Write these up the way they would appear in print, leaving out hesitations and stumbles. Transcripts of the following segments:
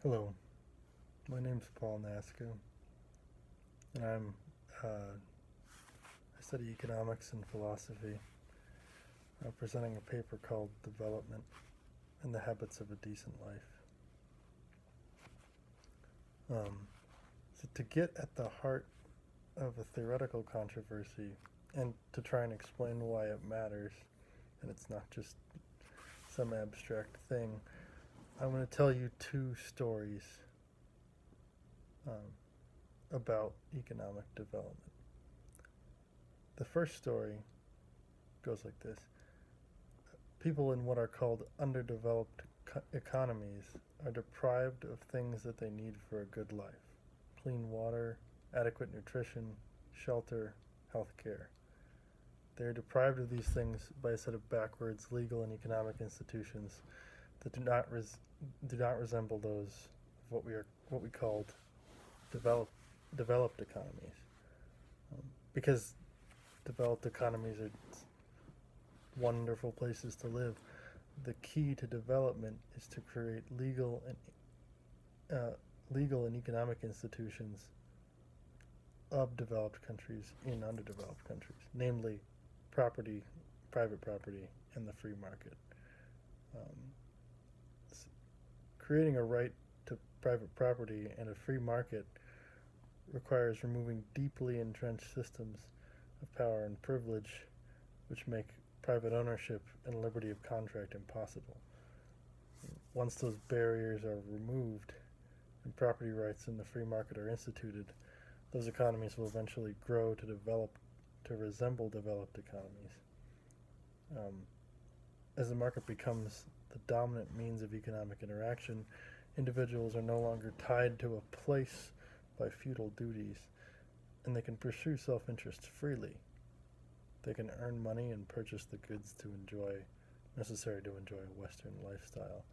Hello, my name's Paul Nasca, and I study economics and philosophy. I'm presenting a paper called Development and the Habits of a Decent Life. So to get at the heart of a theoretical controversy and to try and explain why it matters, and it's not just some abstract thing, I'm going to tell you two stories um, about economic development. The first story goes like this. People in what are called underdeveloped economies are deprived of things that they need for a good life: clean water, adequate nutrition, shelter, health care. They are deprived of these things by a set of backwards legal and economic institutions that do not resemble those of what we called developed economies. Because developed economies are wonderful places to live, the key to development is to create legal and economic institutions of developed countries in underdeveloped countries, namely property, private property, and the free market. Um, Creating a right to private property and a free market requires removing deeply entrenched systems of power and privilege which make private ownership and liberty of contract impossible. Once those barriers are removed and property rights in the free market are instituted, those economies will eventually grow to resemble developed economies. Um, as the market becomes the dominant means of economic interaction, individuals are no longer tied to a place by feudal duties, and they can pursue self-interest freely. They can earn money and purchase the goods necessary to enjoy a Western lifestyle.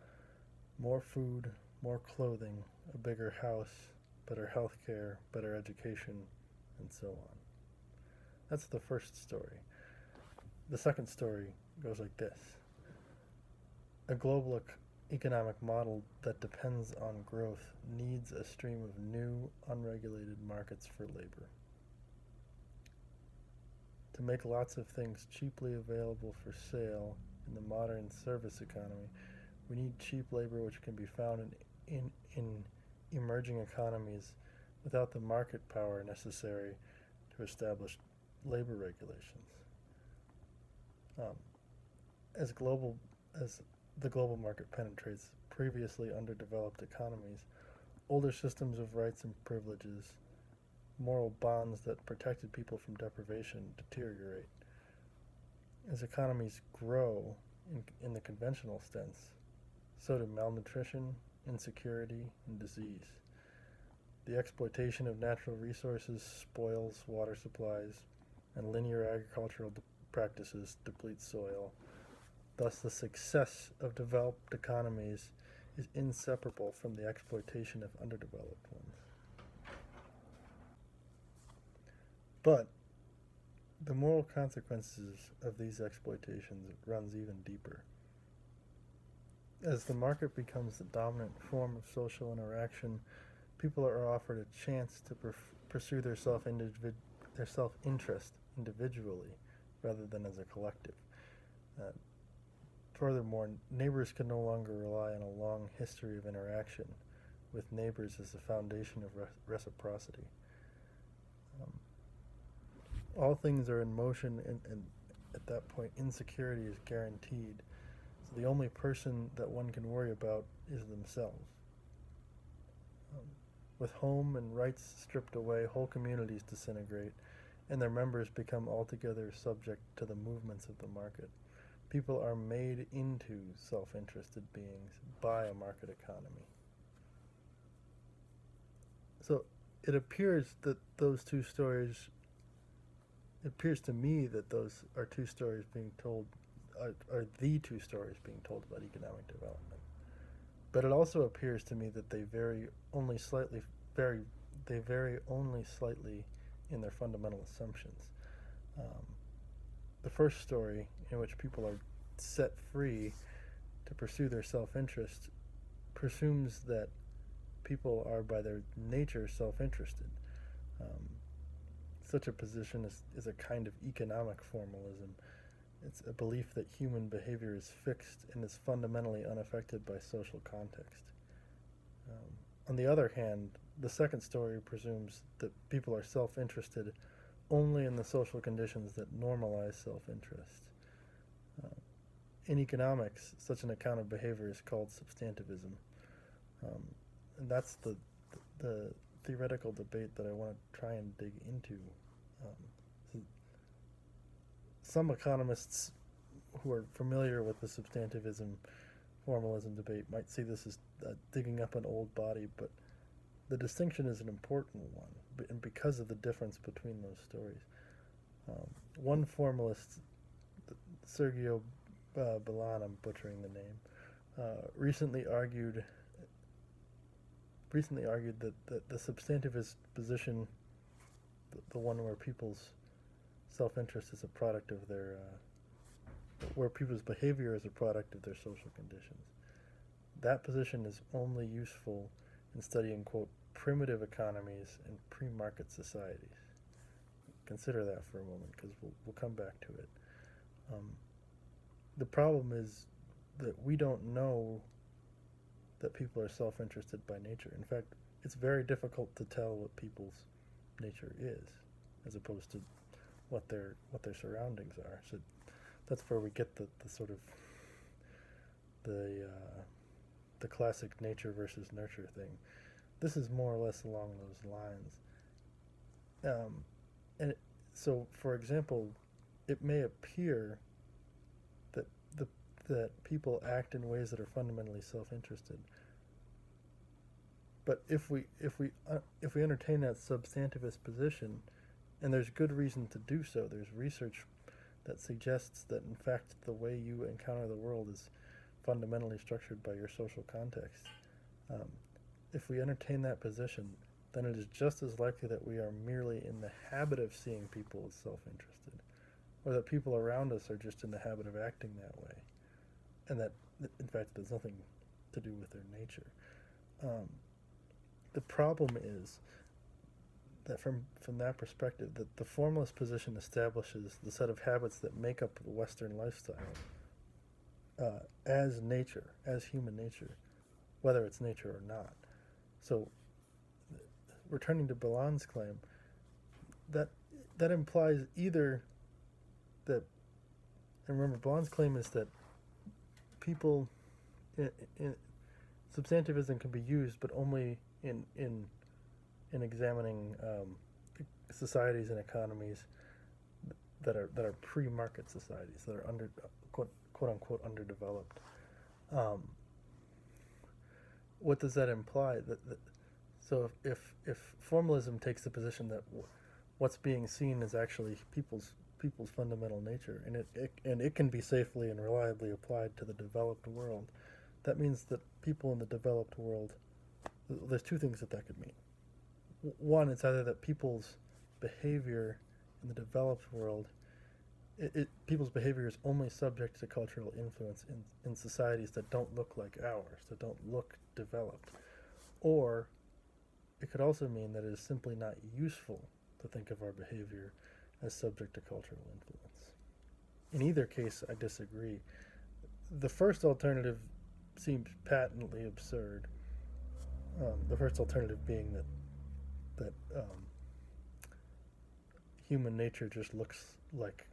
More food, more clothing, a bigger house, better health care, better education, and so on. That's the first story. The second story goes like this. A global economic model that depends on growth needs a stream of new, unregulated markets for labor. To make lots of things cheaply available for sale in the modern service economy, we need cheap labor which can be found in emerging economies without the market power necessary to establish labor regulations. Um, as global as the global market penetrates previously underdeveloped economies, older systems of rights and privileges, moral bonds that protected people from deprivation, deteriorate. As economies grow in the conventional sense, so do malnutrition, insecurity, and disease. The exploitation of natural resources spoils water supplies, and linear agricultural practices deplete soil. Thus, the success of developed economies is inseparable from the exploitation of underdeveloped ones. But the moral consequences of these exploitations runs even deeper. As the market becomes the dominant form of social interaction, people are offered a chance to pursue their self-interest individually rather than as a collective. Uh, Furthermore, neighbors can no longer rely on a long history of interaction with neighbors as the foundation of reciprocity. Um, all things are in motion, and at that point, insecurity is guaranteed. So the only person that one can worry about is themselves. With home and rights stripped away, whole communities disintegrate, and their members become altogether subject to the movements of the market. People are made into self-interested beings by a market economy. So it appears to me that those are two stories being told, are the two stories being told about economic development. But it also appears to me that they vary only slightly in their fundamental assumptions. Um, the first story, in which people are set free to pursue their self-interest, presumes that people are by their nature self-interested. Um, Such a position is a kind of economic formalism. It's a belief that human behavior is fixed and is fundamentally unaffected by social context. On the other hand, the second story presumes that people are self-interested only in the social conditions that normalize self-interest. Uh, in economics, such an account of behavior is called substantivism. And that's the theoretical debate that I want to try and dig into. So some economists who are familiar with the substantivism formalism debate might see this as digging up an old body, but the distinction is an important one, and because of the difference between those stories. One formalist, Sergio Balan, I'm butchering the name, recently argued that the substantivist position, the one where people's self-interest is a product of their, where people's behavior is a product of their social conditions, that position is only useful in studying, quote, primitive economies and pre-market societies. Consider that for a moment, because we'll come back to it. The problem is that we don't know that people are self-interested by nature. In fact, it's very difficult to tell what people's nature is, as opposed to what their surroundings are. So that's where we get the sort of the classic nature versus nurture thing. This is more or less along those lines. So, for example, it may appear that people act in ways that are fundamentally self-interested. But if we entertain that substantivist position, and there's good reason to do so, there's research that suggests that in fact the way you encounter the world is fundamentally structured by your social context. If we entertain that position, then it is just as likely that we are merely in the habit of seeing people as self-interested, or that people around us are just in the habit of acting that way, and that, in fact, there's nothing to do with their nature. The problem is that from that perspective, that the formalist position establishes the set of habits that make up the Western lifestyle as nature, as human nature, whether it's nature or not. So, returning to Balan's claim, that implies either that, and remember, Balan's claim is that people, in substantivism can be used, but only in examining societies and economies that are pre-market societies, that are quote unquote underdeveloped. What does that imply? So if formalism takes the position that what's being seen is actually people's fundamental nature, and it can be safely and reliably applied to the developed world, that means that people in the developed world, there's two things that could mean. One, it's either that people's behavior in the developed world, people's behavior is only subject to cultural influence in societies that don't look like ours, that don't look developed. Or it could also mean that it is simply not useful to think of our behavior as subject to cultural influence. In either case, I disagree. The first alternative seems patently absurd. The first alternative being that human nature just looks like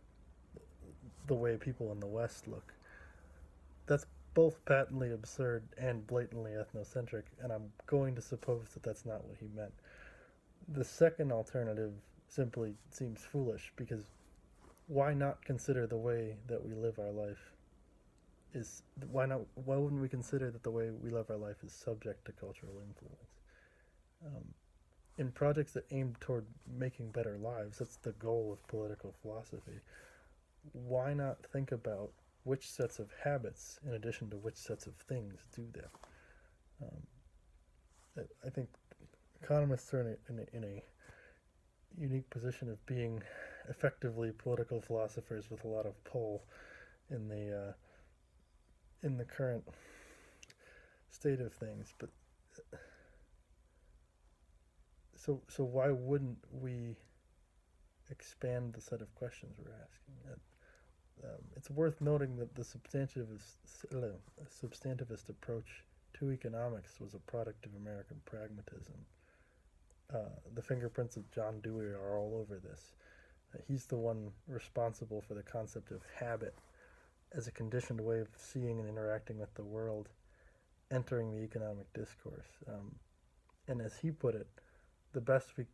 the way people in the West look. That's both patently absurd and blatantly ethnocentric, and I'm going to suppose that that's not what he meant. The second alternative simply seems foolish, because why not consider the way that we live our life why wouldn't we consider that the way we live our life is subject to cultural influence? In projects that aim toward making better lives, that's the goal of political philosophy, why not think about which sets of habits, in addition to which sets of things, do that? I think economists are in a unique position of being effectively political philosophers with a lot of pull in the current state of things. But So why wouldn't we expand the set of questions we're asking? It's worth noting that the substantivist approach to economics was a product of American pragmatism. The fingerprints of John Dewey are all over this. He's the one responsible for the concept of habit as a conditioned way of seeing and interacting with the world entering the economic discourse. And as he put it, the best we,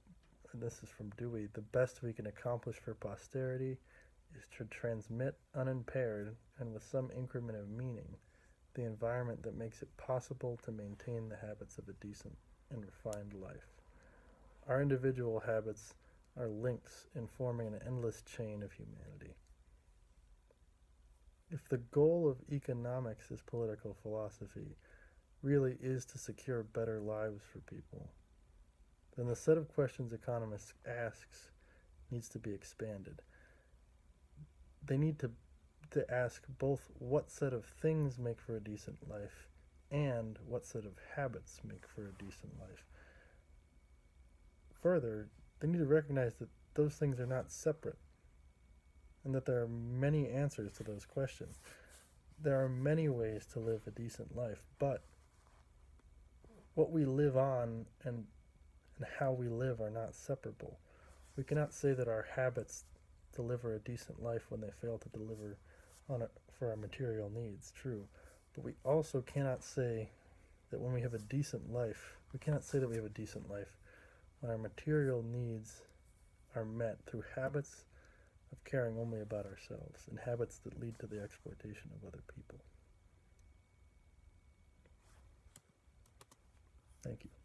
and this is from Dewey, the best we can accomplish for posterity is to transmit unimpaired and with some increment of meaning the environment that makes it possible to maintain the habits of a decent and refined life. Our individual habits are links in forming an endless chain of humanity. If the goal of economics as political philosophy really is to secure better lives for people, then the set of questions economists asks needs to be expanded. They need to ask both what set of things make for a decent life and what set of habits make for a decent life. Further, they need to recognize that those things are not separate and that there are many answers to those questions. There are many ways to live a decent life, but what we live on and how we live are not separable. We cannot say that our habits deliver a decent life when they fail to deliver for our material needs, true. But we also cannot say that when we have a decent life, we cannot say that we have a decent life when our material needs are met through habits of caring only about ourselves and habits that lead to the exploitation of other people. Thank you.